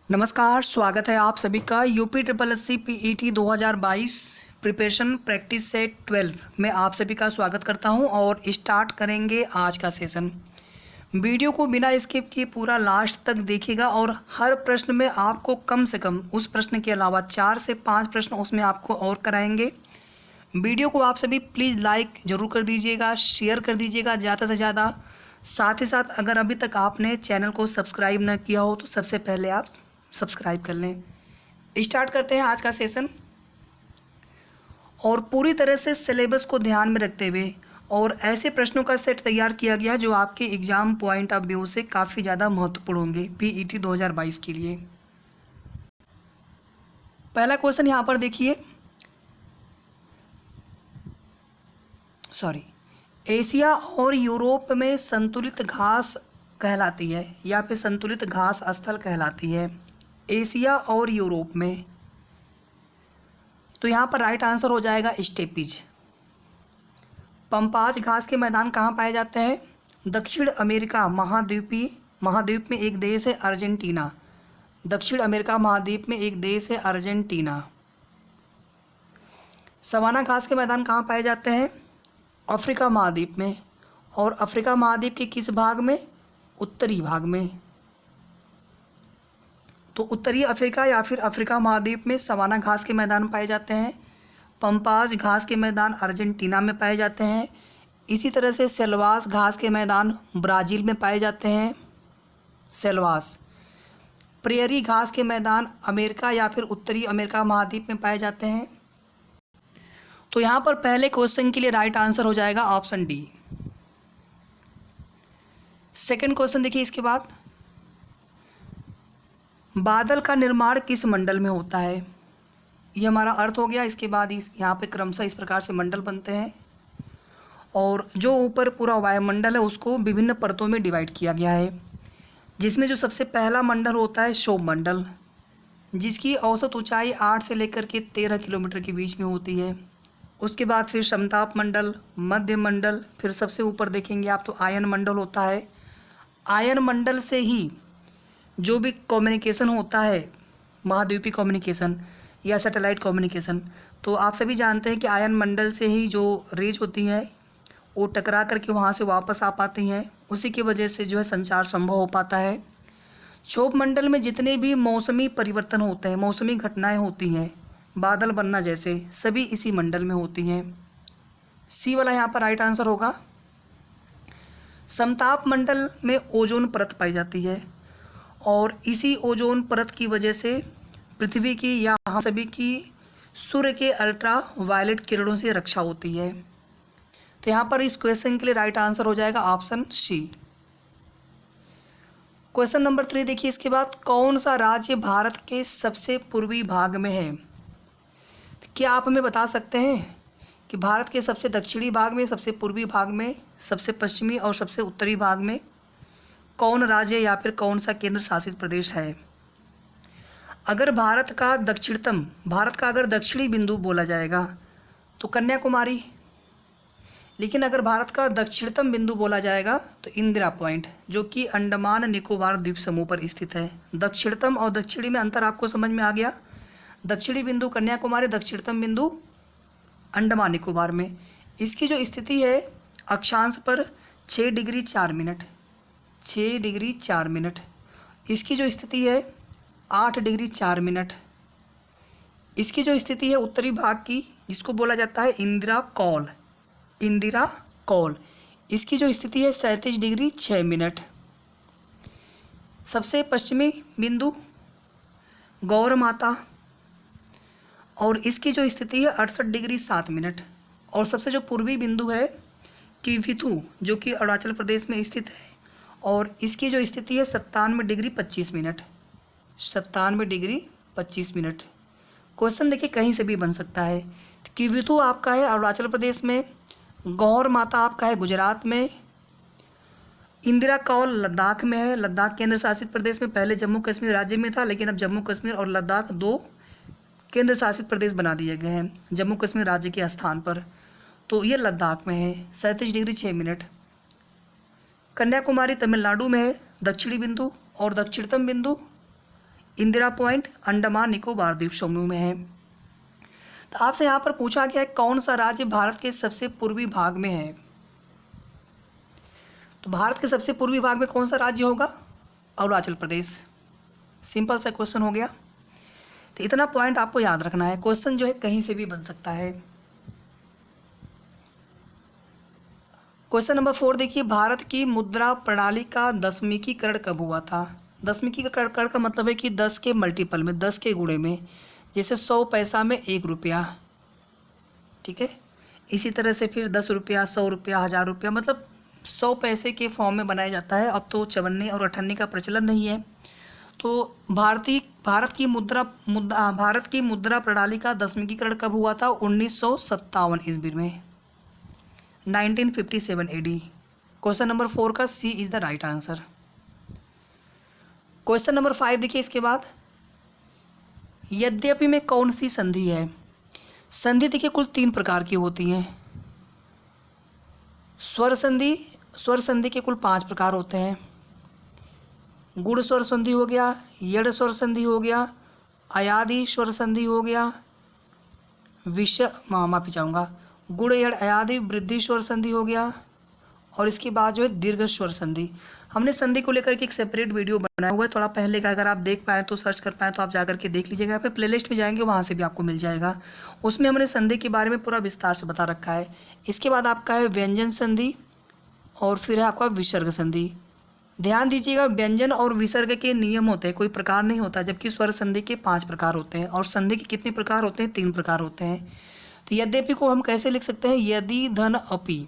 नमस्कार, स्वागत है आप सभी का UP triple S C PET 2022 preparation practice set 12 में आप सभी का स्वागत करता हूं और स्टार्ट करेंगे आज का सेशन। वीडियो को बिना स्किप किए पूरा लास्ट तक देखिएगा और हर प्रश्न में आपको कम से कम उस प्रश्न के अलावा 4 से 5 प्रश्न उसमें आपको और कराएंगे। वीडियो को आप सभी प्लीज़ लाइक ज़रूर कर दीजिएगा, शेयर कर दीजिएगा ज़्यादा से ज़्यादा। साथ ही साथ अगर अभी तक आपने चैनल को सब्सक्राइब न किया हो तो सबसे पहले आप सब्सक्राइब कर लें। स्टार्ट करते हैं आज का सेशन और पूरी तरह से सिलेबस को ध्यान में रखते हुए और ऐसे प्रश्नों का सेट तैयार किया गया जो आपके एग्ज़ाम पॉइंट ऑफ व्यू से काफ़ी ज़्यादा महत्वपूर्ण होंगे PET 2022 के लिए। पहला क्वेश्चन यहाँ पर देखिए, एशिया और यूरोप में संतुलित घास कहलाती है या फिर संतुलित घास स्थल कहलाती है एशिया और यूरोप में। तो यहाँ पर राइट आंसर हो जाएगा स्टेपीज। पंपाज घास के मैदान कहाँ पाए जाते हैं? दक्षिण अमेरिका महाद्वीप में एक देश है अर्जेंटीना। दक्षिण अमेरिका महाद्वीप में एक देश है अर्जेंटीना। सवाना घास के मैदान कहाँ पाए जाते हैं? अफ्रीका महाद्वीप में। और अफ्रीका महाद्वीप के किस भाग में? उत्तरी भाग में। तो उत्तरी अफ्रीका या फिर अफ्रीका महाद्वीप में सवाना घास के मैदान पाए जाते हैं। पंपाज घास के मैदान अर्जेंटीना में पाए जाते हैं। इसी तरह से सेल्वास घास के मैदान ब्राज़ील में पाए जाते हैं। सेल्वास। प्रेयरी घास के मैदान अमेरिका या फिर उत्तरी अमेरिका महाद्वीप में पाए जाते हैं। तो यहाँ पर पहले क्वेश्चन के लिए राइट आंसर हो जाएगा ऑप्शन डी। सेकंड क्वेश्चन देखिए इसके बाद, बादल का निर्माण किस मंडल में होता है? ये हमारा अर्थ हो गया। इसके बाद यहाँ पे क्रमशः इस प्रकार से मंडल बनते हैं और जो ऊपर पूरा वायुमंडल है उसको विभिन्न परतों में डिवाइड किया गया है, जिसमें जो सबसे पहला मंडल होता है क्षोभ मंडल, जिसकी औसत ऊंचाई 8 से लेकर के 13 किलोमीटर के बीच में होती है। उसके बाद फिर समताप मंडल, मध्य मंडल, फिर सबसे ऊपर देखेंगे आप तो आयन मंडल होता है। आयन मंडल से ही जो भी कम्युनिकेशन होता है, महाद्वीपीय कम्युनिकेशन या सैटेलाइट कम्युनिकेशन, तो आप सभी जानते हैं कि आयन मंडल से ही जो रेज होती हैं वो टकरा करके वहाँ से वापस आ पाती हैं। उसी की वजह से जो है संचार संभव हो पाता है। क्षोभ मंडल में जितने भी मौसमी परिवर्तन होते हैं, मौसमी घटनाएं होती हैं, बादल बनना जैसे, सभी इसी मंडल में होती हैं। सी वाला यहाँ पर राइट आंसर होगा। समताप मंडल में ओजोन परत पाई जाती है और इसी ओजोन परत की वजह से पृथ्वी की या हम सभी की सूर्य के अल्ट्रा वायलेट किरणों से रक्षा होती है। तो यहाँ पर इस क्वेश्चन के लिए राइट आंसर हो जाएगा ऑप्शन सी। क्वेश्चन नंबर 3 देखिए इसके बाद, कौन सा राज्य भारत के सबसे पूर्वी भाग में है? तो क्या आप हमें बता सकते हैं कि भारत के सबसे दक्षिणी भाग में, सबसे पूर्वी भाग में, सबसे पश्चिमी और सबसे उत्तरी भाग में कौन राज्य या फिर कौन सा केंद्र शासित प्रदेश है? अगर भारत का अगर दक्षिणी बिंदु बोला जाएगा तो कन्याकुमारी, लेकिन अगर भारत का दक्षिणतम बिंदु बोला जाएगा तो इंदिरा पॉइंट, जो कि अंडमान निकोबार द्वीप समूह पर स्थित है। दक्षिणतम और दक्षिणी में अंतर आपको समझ में आ गया। दक्षिणी बिंदु कन्याकुमारी, दक्षिणतम बिंदु अंडमान निकोबार में। इसकी जो स्थिति है अक्षांश पर 6 डिग्री 4 मिनट, 6 डिग्री 4 मिनट। इसकी जो स्थिति है 8 डिग्री 4 मिनट। इसकी जो स्थिति है उत्तरी भाग की, जिसको बोला जाता है इंदिरा कौल, इसकी जो स्थिति है 37 डिग्री 6 मिनट। सबसे पश्चिमी बिंदु गौर माता और इसकी जो स्थिति है 68 डिग्री 7 मिनट। और सबसे जो पूर्वी बिंदु है किविथु, जो कि अरुणाचल प्रदेश में स्थित है और इसकी जो स्थिति है 97 degree 25 minute. 97 degree 25 minute. Question देखिए कहीं से भी बन सकता है। किविथु आपका है अरुणाचल प्रदेश में, गौर माता आपका है गुजरात में, इंदिरा कौल लद्दाख में है। लद्दाख केंद्र शासित प्रदेश में पहले जम्मू कश्मीर राज्य में था, लेकिन अब जम्मू कश्मीर और लद्दाख 2 केंद्र शासित प्रदेश बना दिए गए हैं जम्मू कश्मीर राज्य के स्थान पर। तो ये लद्दाख में है, 37 डिग्री 6 मिनट। कन्याकुमारी तमिलनाडु में है दक्षिणी बिंदु और दक्षिणतम बिंदु इंदिरा पॉइंट अंडमान निकोबार द्वीप समूह में है। तो आपसे यहाँ पर पूछा गया है कौन सा राज्य भारत के सबसे पूर्वी भाग में है। तो भारत के सबसे पूर्वी भाग में कौन सा राज्य होगा? अरुणाचल प्रदेश। सिंपल सा क्वेश्चन हो गया। तो इतना पॉइंट आपको याद रखना है। क्वेश्चन जो है कहीं से भी बन सकता है। क्वेश्चन नंबर 4 देखिए, भारत की मुद्रा प्रणाली का दशमिकीकरण कब हुआ था? दशमिकीकरण का मतलब है कि 10 के मल्टीपल में, 10 के गुणे में, जैसे 100 पैसा में 1 रुपया, ठीक है। इसी तरह से फिर 10 रुपया, 100 रुपया, 1000 रुपया, मतलब 100 पैसे के फॉर्म में बनाया जाता है। अब तो 54 और 58 का प्रचलन नहीं है। तो भारत की मुद्रा प्रणाली का दशमिकीकरण कब हुआ था? 1957 ईस्वी में, 1957 AD। क्वेश्चन नंबर 4 का C is the right answer. Question number 5 देखिए इसके बाद, यद्यपि में कौन सी संधि है? संधि देखिए कुल 3 प्रकार की होती हैं। स्वर संधि के कुल 5 प्रकार होते हैं। गुण स्वर संधि हो गया, यड़ स्वर संधि हो गया, अयादि स्वर संधि हो गया, माफी चाहूँगा, गुण यड़ अयादि वृद्धि स्वर संधि हो गया, और इसके बाद जो है दीर्घ स्वर संधि। हमने संधि को लेकर के एक सेपरेट वीडियो बनाया हुआ है थोड़ा पहले का, अगर आप देख पाएँ तो, सर्च कर पाएँ तो आप जाकर के देख लीजिएगा। फिर प्लेलिस्ट में जाएंगे वहाँ से भी आपको मिल जाएगा। उसमें हमने संधि के बारे में पूरा विस्तार से बता रखा है। इसके बाद आपका है व्यंजन संधि, और फिर है आपका विसर्ग संधि। ध्यान दीजिएगा, व्यंजन और विसर्ग के नियम होते हैं, कोई प्रकार नहीं होता, जबकि स्वर संधि के 5 प्रकार होते हैं। और संधि के कितने प्रकार होते हैं? 3 प्रकार होते हैं। तो यद्यपि को हम कैसे लिख सकते हैं? यदि धन अपि,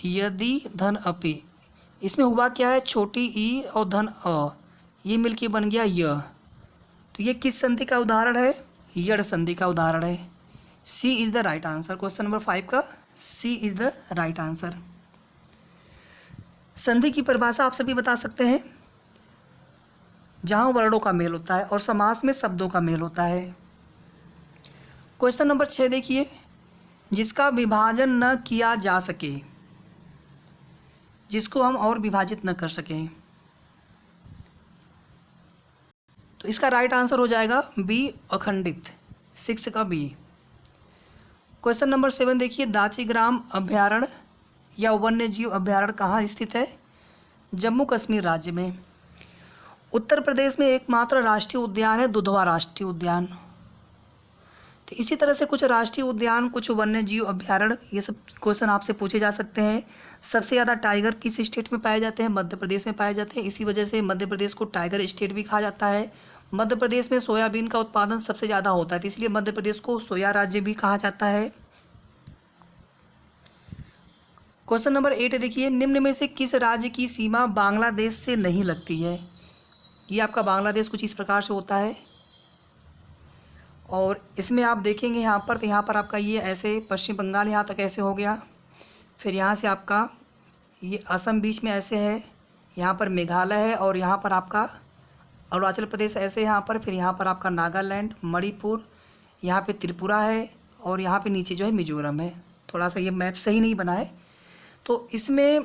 यदि धन अपि। इसमें हुआ क्या है? छोटी ई और धन अ, ये मिलके बन गया य। तो ये किस संधि का उदाहरण है? यड़ संधि का उदाहरण है। C is the right answer. Question number 5 का C is the right answer. संधि की परिभाषा आप सभी बता सकते हैं, जहाँ वर्णों का मेल होता है और समास में शब्दों का मेल होता है। क्वेश्चन नंबर 6 देखिए, जिसका विभाजन न किया जा सके, जिसको हम और विभाजित न कर सकें, तो इसका राइट आंसर हो जाएगा बी, अखंडित। 6 का बी। क्वेश्चन नंबर 7 देखिए, दाचीग्राम अभयारण्य या वन्य जीव अभयारण्य कहाँ स्थित है? जम्मू कश्मीर राज्य में। उत्तर प्रदेश में एकमात्र राष्ट्रीय उद्यान है दुधवा राष्ट्रीय उद्यान। तो इसी तरह से कुछ राष्ट्रीय उद्यान, कुछ वन्य जीव अभयारण्य, ये सब क्वेश्चन आपसे पूछे जा सकते हैं। सबसे ज़्यादा टाइगर किस स्टेट में पाए जाते हैं? मध्य प्रदेश में पाए जाते हैं। इसी वजह से मध्य प्रदेश को टाइगर स्टेट भी कहा जाता है। मध्य प्रदेश में सोयाबीन का उत्पादन सबसे ज़्यादा होता है, तो इसलिए मध्य प्रदेश को सोया राज्य भी कहा जाता है। क्वेश्चन नंबर 8 देखिए, निम्न में से किस राज्य की सीमा बांग्लादेश से नहीं लगती है? ये आपका बांग्लादेश कुछ इस प्रकार से होता है, और इसमें आप देखेंगे यहाँ पर, तो यहाँ पर आपका ये ऐसे पश्चिम बंगाल यहाँ तक ऐसे हो गया, फिर यहाँ से आपका ये असम बीच में ऐसे है, यहाँ पर मेघालय है, और यहाँ पर आपका अरुणाचल प्रदेश ऐसे यहाँ पर, फिर यहाँ पर आपका नागालैंड, मणिपुर, यहाँ पे त्रिपुरा है, और यहाँ पे नीचे जो है मिजोरम है। थोड़ा सा ये मैप सही नहीं बना है। तो इसमें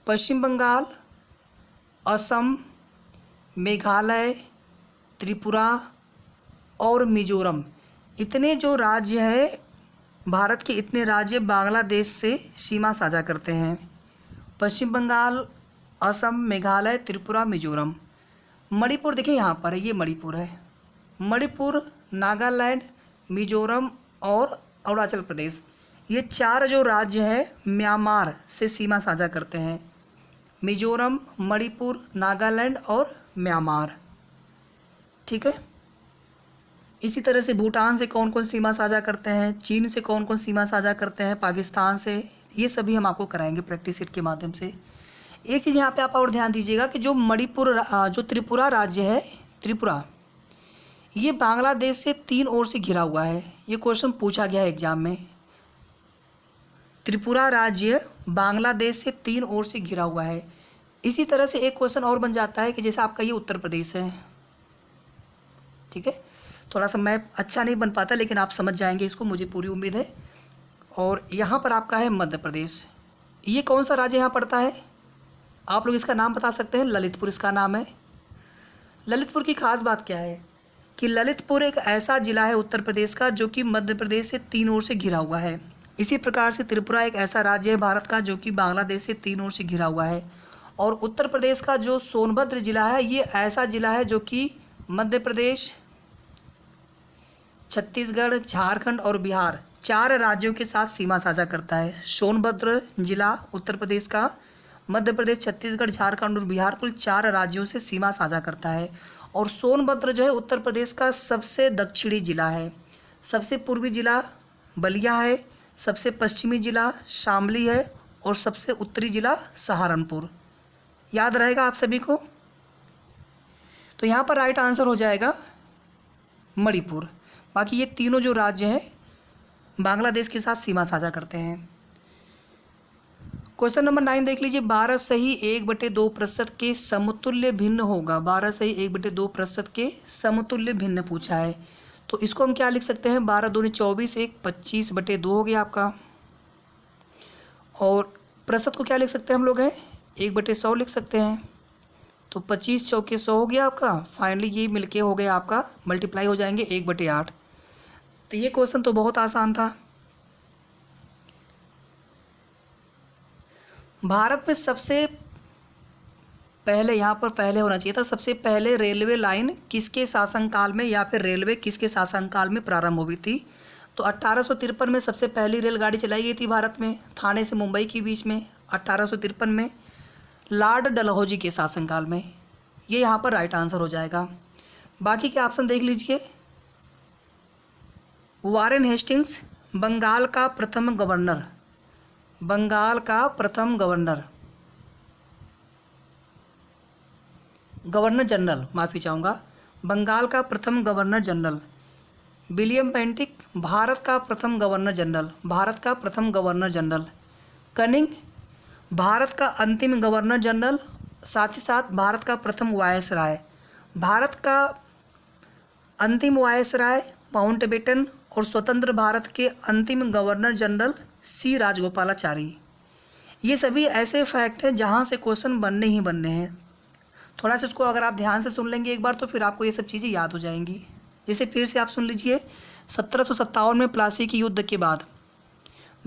पश्चिम बंगाल, असम, मेघालय, त्रिपुरा और मिजोरम, इतने जो राज्य है भारत के, इतने राज्य बांग्लादेश से सीमा साझा करते हैं। पश्चिम बंगाल, असम, मेघालय, त्रिपुरा, मिजोरम। मणिपुर देखिए यहाँ पर है, ये मणिपुर है। मणिपुर, नागालैंड, मिजोरम और अरुणाचल प्रदेश, ये 4 जो राज्य हैं म्यांमार से सीमा साझा करते हैं। मिजोरम, मणिपुर, नागालैंड और म्यांमार, ठीक है। इसी तरह से भूटान से कौन कौन सीमा साझा करते हैं, चीन से कौन कौन सीमा साझा करते हैं, पाकिस्तान से, ये सभी हम आपको कराएंगे प्रैक्टिस सेट के माध्यम से। एक चीज़ यहाँ पे आप और ध्यान दीजिएगा कि जो त्रिपुरा राज्य है, त्रिपुरा, ये बांग्लादेश से 3 ओर से घिरा हुआ है। ये क्वेश्चन पूछा गया है एग्जाम में। त्रिपुरा राज्य बांग्लादेश से 3 ओर से घिरा हुआ है। इसी तरह से एक क्वेश्चन और बन जाता है कि जैसे आपका ये उत्तर प्रदेश है, ठीक है। थोड़ा सा मैप अच्छा नहीं बन पाता, लेकिन आप समझ जाएंगे इसको, मुझे पूरी उम्मीद है। और यहाँ पर आपका है मध्य प्रदेश। ये कौन सा राज्य यहाँ पड़ता है? आप लोग इसका नाम बता सकते हैं, ललितपुर इसका नाम है। ललितपुर की खास बात क्या है कि ललितपुर एक ऐसा ज़िला है उत्तर प्रदेश का जो कि मध्य प्रदेश से 3 ओर से घिरा हुआ है। इसी प्रकार से त्रिपुरा एक ऐसा राज्य है भारत का जो कि बांग्लादेश से 3 ओर से घिरा हुआ है। और उत्तर प्रदेश का जो सोनभद्र ज़िला है ये ऐसा ज़िला है जो कि मध्य प्रदेश, छत्तीसगढ़, झारखंड और बिहार 4 राज्यों के साथ सीमा साझा करता है। सोनभद्र जिला उत्तर प्रदेश का मध्य प्रदेश, छत्तीसगढ़, झारखंड और बिहार कुल 4 राज्यों से सीमा साझा करता है। और सोनभद्र जो है उत्तर प्रदेश का सबसे दक्षिणी जिला है। सबसे पूर्वी जिला बलिया है, सबसे पश्चिमी जिला शामली है और सबसे उत्तरी जिला सहारनपुर। याद रहेगा आप सभी को। तो यहाँ पर राइट आंसर हो जाएगा मणिपुर। बाकी ये तीनों जो राज्य हैं बांग्लादेश के साथ सीमा साझा करते हैं। क्वेश्चन नंबर 9 देख लीजिए। 12 सही 1/2% के समतुल्य भिन्न होगा। 12 सही 1/2% के समतुल्य भिन्न पूछा है। तो इसको हम क्या लिख सकते हैं, 12 दूनी 24, 1 25/2 हो गया आपका। और प्रतिशत को क्या लिख सकते हैं हम लोग हैं, 1/100 लिख सकते हैं। तो 25 चौके 100 हो गया आपका। फाइनली ये मिलके हो गया आपका, मल्टीप्लाई हो जाएंगे 1/8। तो ये क्वेश्चन तो बहुत आसान था। भारत में सबसे पहले, यहाँ पर पहले होना चाहिए था, सबसे पहले रेलवे लाइन किसके शासनकाल में या फिर रेलवे किसके शासनकाल में प्रारंभ हुई थी। तो 1853 में सबसे पहली रेलगाड़ी चलाई गई थी भारत में, थाने से मुंबई के बीच में 1853 में, लॉर्ड डलहौजी के शासनकाल में। ये यहाँ पर राइट आंसर हो जाएगा। बाकी के ऑप्शन देख लीजिए। वारेन हेस्टिंग्स बंगाल का प्रथम गवर्नर, बंगाल का प्रथम गवर्नर जनरल, माफ़ी चाहूँगा, बंगाल का प्रथम गवर्नर जनरल। विलियम पेंटिक भारत का प्रथम गवर्नर जनरल, भारत का प्रथम गवर्नर जनरल। कनिंग भारत का अंतिम गवर्नर जनरल, साथ ही साथ भारत का प्रथम वायसराय। भारत का अंतिम वायसराय माउंटबेटन और स्वतंत्र भारत के अंतिम गवर्नर जनरल सी राजगोपालाचारी। ये सभी ऐसे फैक्ट हैं जहाँ से क्वेश्चन बनने ही बनने हैं। थोड़ा सा इसको अगर आप ध्यान से सुन लेंगे एक बार तो फिर आपको ये सब चीज़ें याद हो जाएंगी। जैसे फिर से आप सुन लीजिए। 1757 में प्लासी के युद्ध के बाद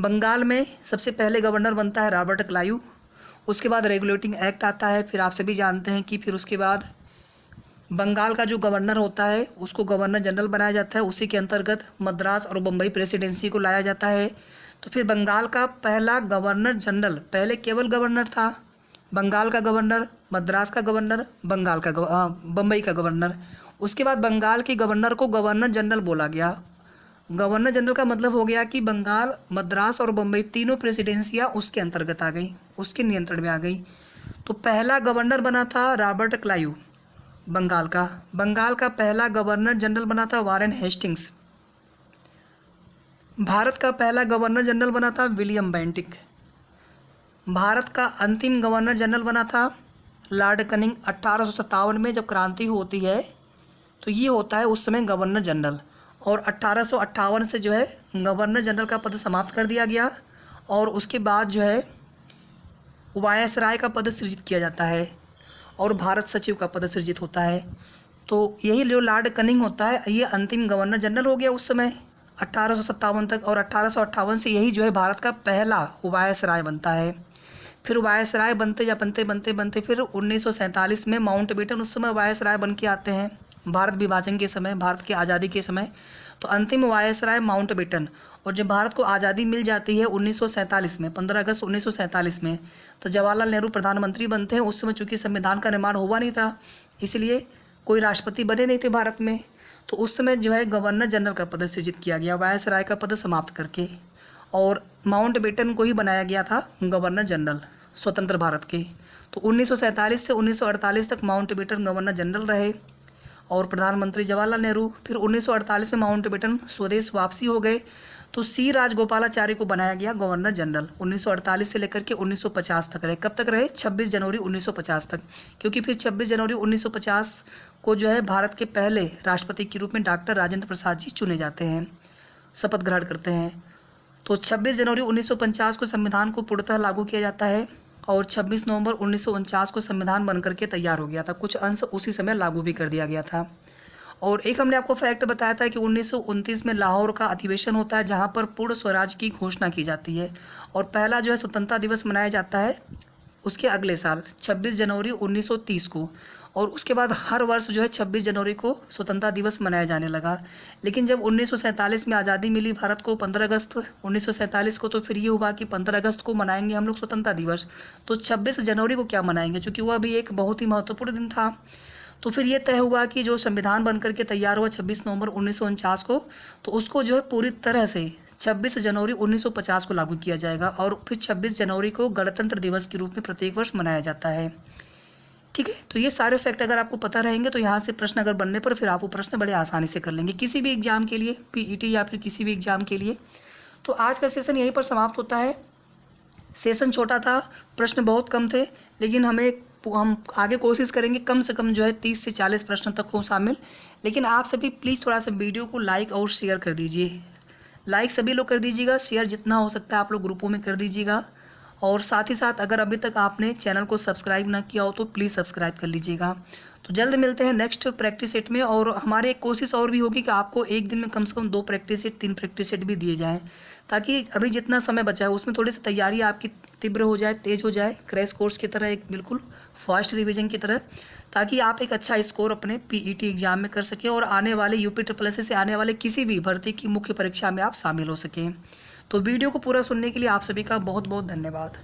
बंगाल में सबसे पहले गवर्नर बनता है रॉबर्ट क्लाइव। उसके बाद रेगुलेटिंग एक्ट आता है। फिर आप सभी जानते हैं कि फिर उसके बाद बंगाल का जो गवर्नर होता है उसको गवर्नर जनरल बनाया जाता है। उसी के अंतर्गत मद्रास और बम्बई प्रेसिडेंसी को लाया जाता है। तो फिर बंगाल का पहला गवर्नर जनरल, पहले केवल गवर्नर था, बंगाल का गवर्नर, मद्रास का गवर्नर, बम्बई का गवर्नर। उसके बाद बंगाल के गवर्नर को गवर्नर जनरल बोला गया। गवर्नर जनरल का मतलब हो गया कि बंगाल, मद्रास और बम्बई तीनों प्रेसिडेंसियाँ उसके अंतर्गत आ गई, उसके नियंत्रण में आ गई। तो पहला गवर्नर बना था रॉबर्ट क्लाइव बंगाल का। बंगाल का पहला गवर्नर जनरल बना था वारेन हेस्टिंग्स। भारत का पहला गवर्नर जनरल बना था विलियम बेंटिक। भारत का अंतिम गवर्नर जनरल बना था लॉर्ड कनिंग। 1857 में जब क्रांति होती है तो ये होता है उस समय गवर्नर जनरल। और 1858 से जो है गवर्नर जनरल का पद समाप्त कर दिया गया और उसके बाद जो है वायसराय का पद सृजित किया जाता है और भारत सचिव का पद सृजित होता है। तो यही जो लॉर्ड कनिंग होता है ये अंतिम गवर्नर जनरल हो गया उस समय 1857 तक। और 1858 से यही जो है भारत का पहला वायसराय बनता है। फिर वायसराय बनते या बनते बनते बनते फिर 1947 में माउंटबेटन उस समय वायसराय बन के आते हैं भारत विभाजन के समय, भारत की आज़ादी के समय। तो अंतिम वायसराय माउंटबेटन। और जब भारत को आज़ादी मिल जाती है 1947 में, 15 अगस्त 1947 में, तो जवाहरलाल नेहरू प्रधानमंत्री बनते हैं। उस समय चूँकि संविधान का निर्माण हुआ नहीं था इसलिए कोई राष्ट्रपति बने नहीं थे भारत में। तो उस समय जो है गवर्नर जनरल का पद सृजित किया गया वायसराय का पद समाप्त करके, और माउंटबेटन को ही बनाया गया था गवर्नर जनरल स्वतंत्र भारत के। तो 1947 से 1948 तक माउंटबेटन गवर्नर जनरल रहे और प्रधानमंत्री जवाहरलाल नेहरू। फिर 1948 में माउंटबेटन स्वदेश वापसी हो गए तो सी राजगोपालाचारी को बनाया गया गवर्नर जनरल। 1948 से लेकर के 1950 तक रहे। कब तक रहे? 26 जनवरी 1950 तक, क्योंकि फिर 26 जनवरी 1950 को जो है भारत के पहले राष्ट्रपति के रूप में डॉक्टर राजेंद्र प्रसाद जी चुने जाते हैं, शपथ ग्रहण करते हैं। तो 26 जनवरी 1950 को संविधान को पूर्णतः लागू किया जाता है और 26 नवंबर 1949 को संविधान बनकर के तैयार हो गया था। कुछ अंश उसी समय लागू भी कर दिया गया था। और एक हमने आपको फैक्ट बताया था कि 1929 में लाहौर का अधिवेशन होता है, जहाँ पर पूर्ण स्वराज की घोषणा की जाती है। और पहला जो है स्वतंत्रता दिवस मनाया जाता है उसके अगले साल 26 जनवरी 1930 को। और उसके बाद हर वर्ष जो है 26 जनवरी को स्वतंत्रता दिवस मनाया जाने लगा। लेकिन जब 1947 में आज़ादी मिली भारत को 15 अगस्त 1947 को, तो फिर ये हुआ कि 15 अगस्त को मनाएंगे हम लोग स्वतंत्रता दिवस, तो 26 जनवरी को क्या मनाएंगे, क्योंकि वह भी एक बहुत ही महत्वपूर्ण दिन था। तो फिर ये तय हुआ कि जो संविधान बनकर के तैयार हुआ 26 नवंबर 1949 को, तो उसको जो है पूरी तरह से 26 जनवरी 1950 को लागू किया जाएगा। और फिर 26 जनवरी को गणतंत्र दिवस के रूप में प्रत्येक वर्ष मनाया जाता है। ठीक है, तो ये सारे फैक्ट अगर आपको पता रहेंगे तो यहाँ से प्रश्न अगर बनने पर फिर आप वो प्रश्न बड़े आसानी से कर लेंगे किसी भी एग्जाम के लिए, पीईटी या फिर किसी भी एग्जाम के लिए। तो आज का सेशन यहीं पर समाप्त होता है। सेशन छोटा था, प्रश्न बहुत कम थे, लेकिन हम आगे कोशिश करेंगे कम से कम जो है 30 से 40 प्रश्न तक हो शामिल। लेकिन आप सभी प्लीज़ थोड़ा सा वीडियो को लाइक और शेयर कर दीजिए। लाइक सभी लोग कर दीजिएगा, शेयर जितना हो सकता है आप लोग ग्रुपों में कर दीजिएगा। और साथ ही साथ अगर अभी तक आपने चैनल को सब्सक्राइब ना किया हो तो प्लीज़ सब्सक्राइब कर लीजिएगा। तो जल्द मिलते हैं नेक्स्ट प्रैक्टिस सेट में। और हमारी एक कोशिश और भी होगी कि आपको एक दिन में कम से कम 2 प्रैक्टिस सेट 3 प्रैक्टिस सेट भी दिए जाएँ, ताकि अभी जितना समय बचा है उसमें थोड़ी सी तैयारी आपकी तीव्र हो जाए, तेज़ हो जाए, क्रैश कोर्स की तरह, एक बिल्कुल फास्ट रिवीजन की तरह, ताकि आप एक अच्छा स्कोर अपने पीईटी एग्जाम में कर सकें और आने वाले यूपी से आने वाले किसी भी भर्ती की मुख्य परीक्षा में आप शामिल हो सकें। तो वीडियो को पूरा सुनने के लिए आप सभी का बहुत बहुत धन्यवाद।